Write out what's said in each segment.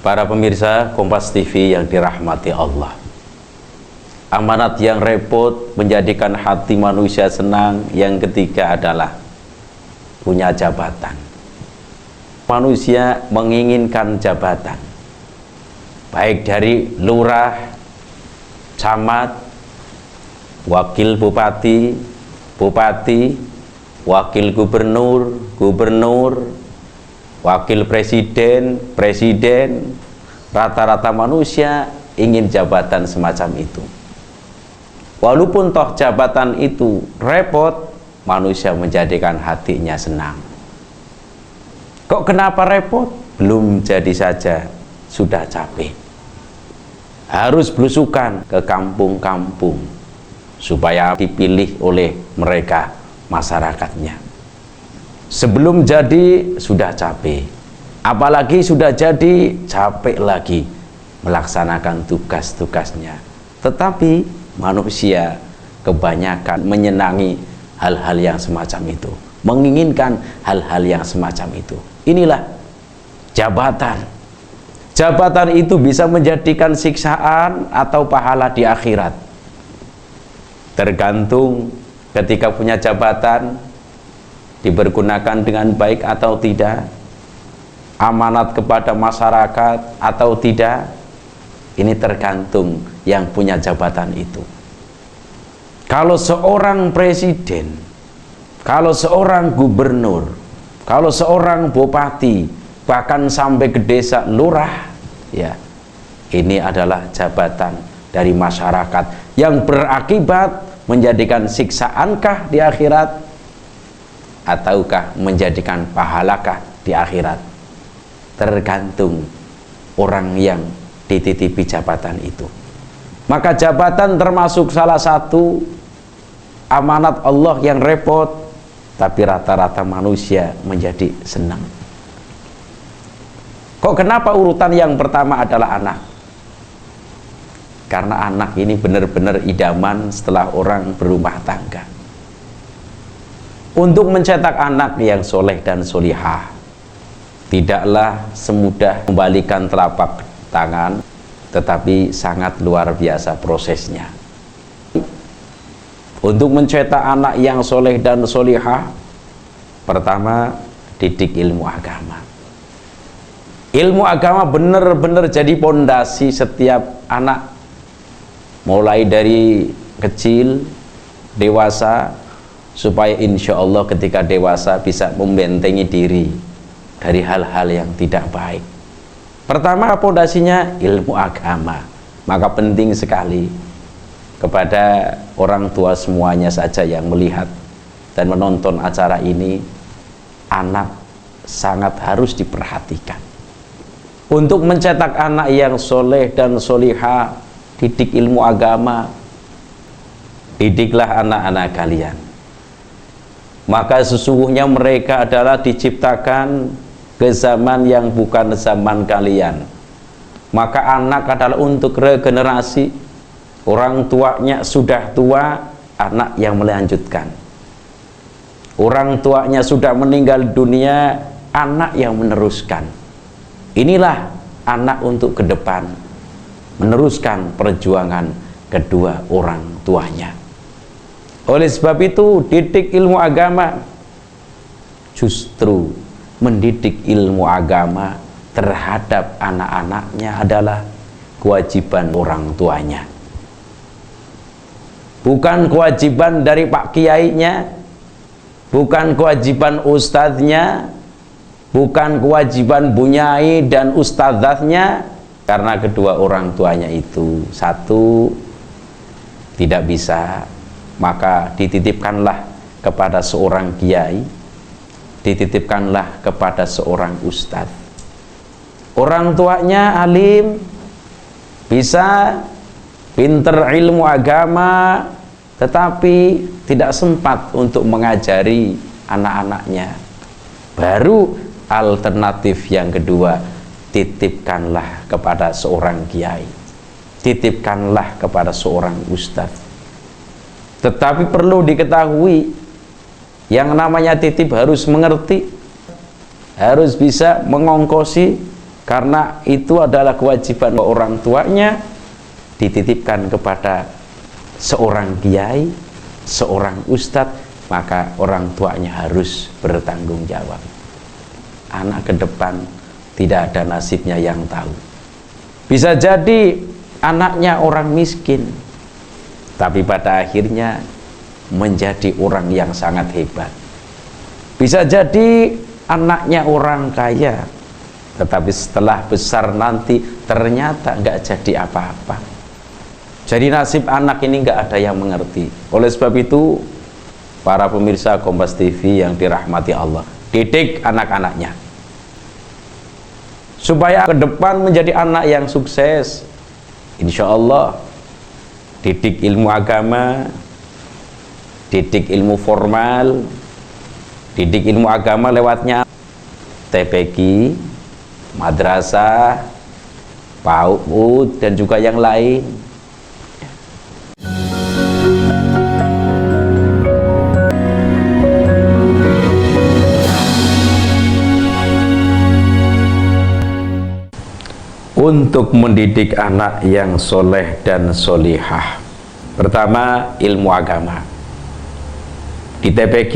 Para pemirsa Kompas TV yang dirahmati Allah, amanat yang repot menjadikan hati manusia senang yang ketiga adalah punya jabatan. Manusia menginginkan jabatan, baik dari lurah, camat, wakil bupati, bupati, wakil gubernur, gubernur, wakil presiden, presiden. Rata-rata manusia ingin jabatan semacam itu. Walaupun toh jabatan itu repot, manusia menjadikan hatinya senang. Kok kenapa repot? Belum jadi saja sudah capek. Harus belusukan ke kampung-kampung supaya dipilih oleh mereka masyarakatnya. Sebelum jadi sudah capek, apalagi sudah jadi capek lagi melaksanakan tugas-tugasnya. Tetapi manusia kebanyakan menyenangi hal-hal yang semacam itu, menginginkan hal-hal yang semacam itu. Inilah jabatan. Jabatan itu bisa menjadikan siksaan atau pahala di akhirat. Tergantung ketika punya jabatan dipergunakan dengan baik atau tidak, amanat kepada masyarakat atau tidak. Ini tergantung yang punya jabatan itu. Kalau seorang presiden, kalau seorang gubernur, kalau seorang bupati, bahkan sampai ke desa lurah, ya, ini adalah jabatan dari masyarakat yang berakibat menjadikan siksaankah di akhirat ataukah menjadikan pahalakah di akhirat. Tergantung orang yang dititipi jabatan itu. Maka jabatan termasuk salah satu amanat Allah yang repot, tapi rata-rata manusia menjadi senang. Kok kenapa urutan yang pertama adalah anak? Karena anak ini benar-benar idaman setelah orang berumah tangga. Untuk mencetak anak yang soleh dan solihah, tidaklah semudah membalikan telapak tangan, tetapi sangat luar biasa prosesnya. Untuk mencetak anak yang soleh dan solihah, pertama didik ilmu agama. Ilmu agama benar-benar jadi pondasi setiap anak, mulai dari kecil, dewasa, supaya insya Allah ketika dewasa bisa membentengi diri dari hal-hal yang tidak baik. Pertama pondasinya ilmu agama. Maka penting sekali kepada orang tua semuanya saja yang melihat dan menonton acara ini, anak sangat harus diperhatikan. Untuk mencetak anak yang soleh dan solihah, didik ilmu agama. Didiklah anak-anak kalian. Maka sesungguhnya mereka adalah diciptakan ke zaman yang bukan zaman kalian. Maka anak adalah untuk regenerasi. Orang tuanya sudah tua, anak yang melanjutkan. Orang tuanya sudah meninggal dunia, anak yang meneruskan. Inilah anak untuk ke depan, meneruskan perjuangan kedua orang tuanya. Oleh sebab itu, didik ilmu agama. Justru mendidik ilmu agama terhadap anak-anaknya adalah kewajiban orang tuanya. Bukan kewajiban dari Pak Kiainya, bukan kewajiban ustadznya, bukan kewajiban bunyai dan ustadzahnya, karena kedua orang tuanya itu satu tidak bisa, maka dititipkanlah kepada seorang kiai, dititipkanlah kepada seorang ustadz. Orang tuanya alim, bisa, pinter ilmu agama, tetapi tidak sempat untuk mengajari anak-anaknya. Baru alternatif yang kedua, titipkanlah kepada seorang kiai, titipkanlah kepada seorang ustadz. Tetapi perlu diketahui, yang namanya titip harus mengerti, harus bisa mengongkosi karena itu adalah kewajiban orang tuanya, dititipkan kepada seorang kiai, seorang ustadz, maka orang tuanya harus bertanggung jawab. Anak ke depan tidak ada nasibnya yang tahu. Bisa jadi anaknya orang miskin, tapi pada akhirnya menjadi orang yang sangat hebat. Bisa jadi anaknya orang kaya, tetapi setelah besar nanti ternyata nggak jadi apa-apa. Jadi nasib anak ini nggak ada yang mengerti. Oleh sebab itu, para pemirsa Kompas TV yang dirahmati Allah, didik anak-anaknya supaya ke depan menjadi anak yang sukses. Insya Allah, didik ilmu agama, didik ilmu formal, didik ilmu agama lewatnya TPQ, madrasah, PAUD, dan juga yang lain. Untuk mendidik anak yang soleh dan solihah, pertama ilmu agama. Di TPQ,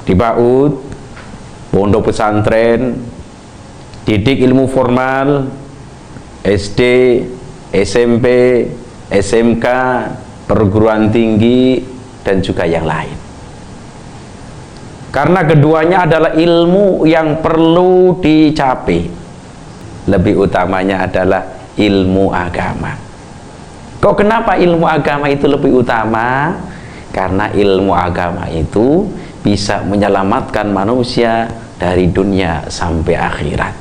di PAUD, pondok pesantren, didik ilmu formal, SD, SMP, SMK, perguruan tinggi, dan juga yang lain. Karena keduanya adalah ilmu yang perlu dicapai. Lebih utamanya adalah ilmu agama. Kok kenapa ilmu agama itu lebih utama? Karena ilmu agama itu bisa menyelamatkan manusia dari dunia sampai akhirat.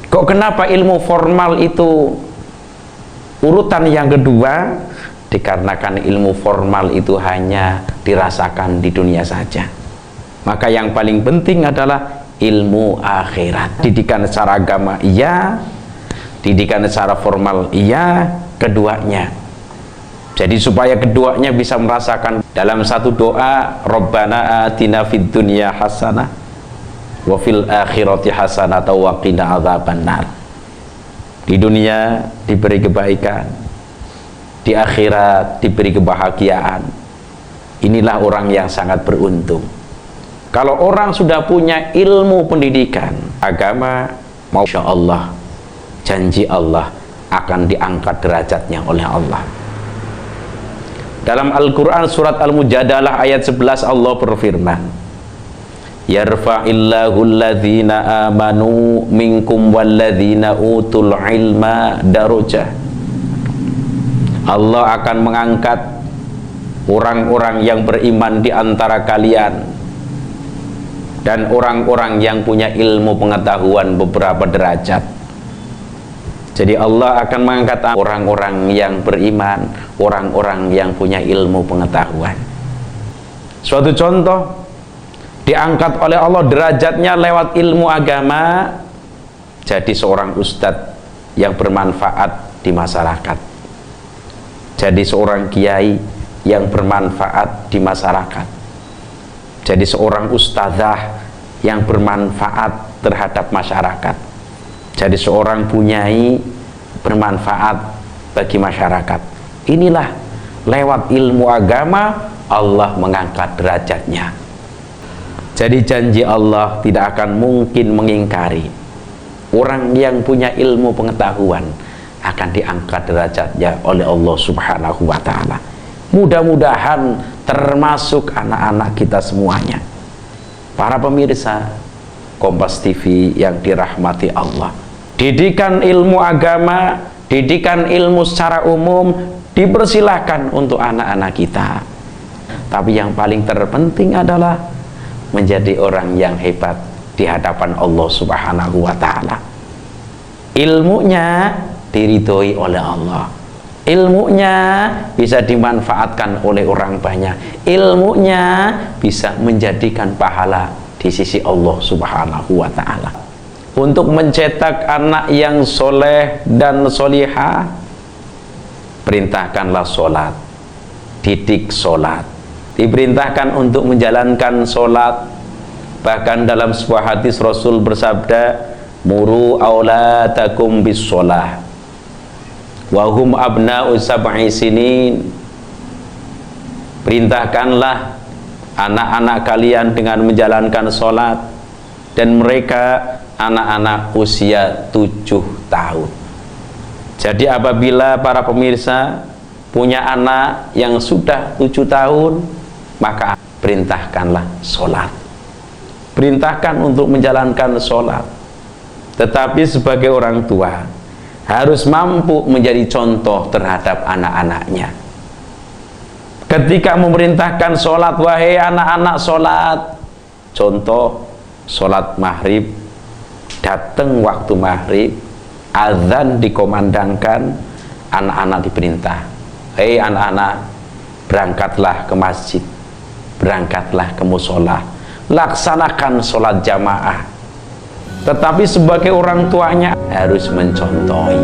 Kok kenapa ilmu formal itu urutan yang kedua? Dikarenakan ilmu formal itu hanya dirasakan di dunia saja. Maka yang paling penting adalah ilmu akhirat. Didikan secara agama iya, didikan secara formal iya, keduanya. Jadi supaya keduanya bisa merasakan dalam satu doa, Rabbana atina fid dunya hasanah wa fil akhirati hasanah wa qina adzabannar. Di dunia diberi kebaikan, di akhirat diberi kebahagiaan. Inilah orang yang sangat beruntung. Kalau orang sudah punya ilmu pendidikan agama, Masya Allah, janji Allah akan diangkat derajatnya oleh Allah. Dalam Al-Quran surat Al-Mujadalah ayat 11 Allah berfirman, Yarfa'illahu alladhina amanu minkum walladhina utul ilma darajah. Allah akan mengangkat orang-orang yang beriman di antara kalian dan orang-orang yang punya ilmu pengetahuan beberapa derajat. Jadi Allah akan mengangkat orang-orang yang beriman, orang-orang yang punya ilmu pengetahuan. Suatu contoh, diangkat oleh Allah derajatnya lewat ilmu agama, jadi seorang ustadz yang bermanfaat di masyarakat, jadi seorang kiai yang bermanfaat di masyarakat, jadi seorang ustadzah yang bermanfaat terhadap masyarakat, jadi seorang bunyai bermanfaat bagi masyarakat. Inilah lewat ilmu agama Allah mengangkat derajatnya. Jadi janji Allah tidak akan mungkin mengingkari. Orang yang punya ilmu pengetahuan akan diangkat derajatnya oleh Allah Subhanahu wa ta'ala. Mudah-mudahan termasuk anak-anak kita semuanya. Para pemirsa Kompas TV yang dirahmati Allah, didikan ilmu agama, didikan ilmu secara umum dipersilahkan untuk anak-anak kita. Tapi yang paling terpenting adalah menjadi orang yang hebat di hadapan Allah Subhanahu wa ta'ala. Ilmunya diridhoi oleh Allah, ilmunya bisa dimanfaatkan oleh orang banyak, ilmunya bisa menjadikan pahala di sisi Allah Subhanahu wa ta'ala. Untuk mencetak anak yang soleh dan solihah, perintahkanlah solat, didik solat, diperintahkan untuk menjalankan solat. Bahkan dalam sebuah hadis Rasul bersabda, muru auladakum bis shalah wa hum abna'u sab'i sinin. Perintahkanlah anak-anak kalian dengan menjalankan sholat, dan mereka anak-anak usia 7 tahun. Jadi apabila para pemirsa punya anak yang sudah 7 tahun, maka perintahkanlah sholat, perintahkan untuk menjalankan sholat. Tetapi sebagai orang tua harus mampu menjadi contoh terhadap anak-anaknya. Ketika memerintahkan sholat, wahai anak-anak sholat, contoh sholat maghrib, datang waktu maghrib, azan dikomandangkan, anak-anak diperintah, hei anak-anak, berangkatlah ke masjid, berangkatlah ke musola, laksanakan sholat jamaah. Tetapi sebagai orang tuanya harus mencontohi.